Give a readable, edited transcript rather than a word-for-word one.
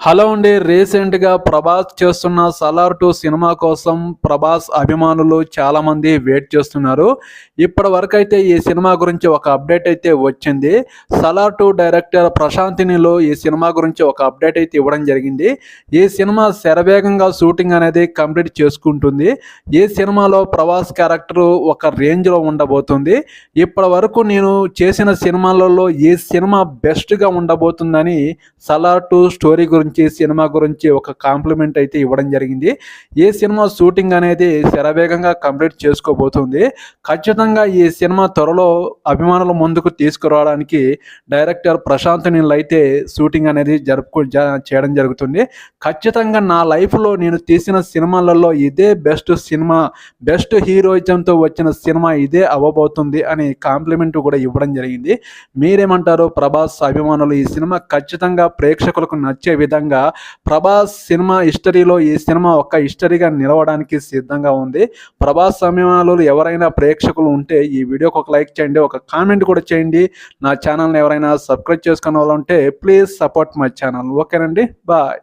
Hello అండి. రీసెంట్‌గా ప్రభాస్ చేస్తున్న 'సలార్ 2' సినిమా కోసం ప్రభాస్ అభిమానులు చాలామంది వెయిట్ చేస్తున్నారు. ఇప్పటివరకైతే ఈ సినిమా గురించి ఒక అప్డేట్ అయితే వచ్చింది. 'సలార్ 2' డైరెక్టర్ ప్రశాంత్ నీల్ ఈ సినిమా గురించి ఒక అప్డేట్ అయితే ఇవ్వడం జరిగింది. ఈ సినిమా శరవేగంగా షూటింగ్ అనేది కంప్లీట్ చేసుకుంటుంది. ఈ సినిమాలో ప్రభాస్ క్యారెక్టర్ ఒక రేంజ్‌లో ఉండబోతుంది. ఇప్పటివరకు నేను చేసిన సినిమాలలో ఈ సినిమా బెస్ట్‌గా ఉండబోతుందని 'సలార్ 2' స్టోరీ గురించి, సినిమా గురించి ఒక కాంప్లిమెంట్ అయితే ఇవ్వడం జరిగింది. ఈ సినిమా షూటింగ్ అనేది శరవేగంగా కంప్లీట్ చేసుకోబోతుంది. ఖచ్చితంగా ఈ సినిమా త్వరలో అభిమానుల ముందుకు తీసుకురావడానికి డైరెక్టర్ ప్రశాంత్ నీల్ అయితే షూటింగ్ అనేది చేయడం జరుగుతుంది. ఖచ్చితంగా నా లైఫ్లో నేను తీసిన సినిమాలలో ఇదే బెస్ట్ సినిమా, బెస్ట్ హీరోయిజంతో వచ్చిన సినిమా ఇదే అవ్వబోతుంది అని కాంప్లిమెంట్ కూడా ఇవ్వడం జరిగింది. మీరేమంటారు? ప్రభాస్ అభిమానులు ఈ సినిమా ఖచ్చితంగా ప్రేక్షకులకు నచ్చే విధంగా ప్రభాస్ సినిమా హిస్టరీలో ఈ సినిమా ఒక హిస్టరీగా నిలవడానికి సిద్ధంగా ఉంది. ప్రభాస్ అభిమానులు ఎవరైనా ప్రేక్షకులు ఉంటే ఈ వీడియోకి ఒక లైక్ చేయండి, ఒక కామెంట్ కూడా చేయండి. నా ఛానల్ని ఎవరైనా సబ్స్క్రైబ్ చేసుకునే వాళ్ళు ఉంటే ప్లీజ్ సపోర్ట్ మై ఛానల్. ఓకేనండి, బాయ్.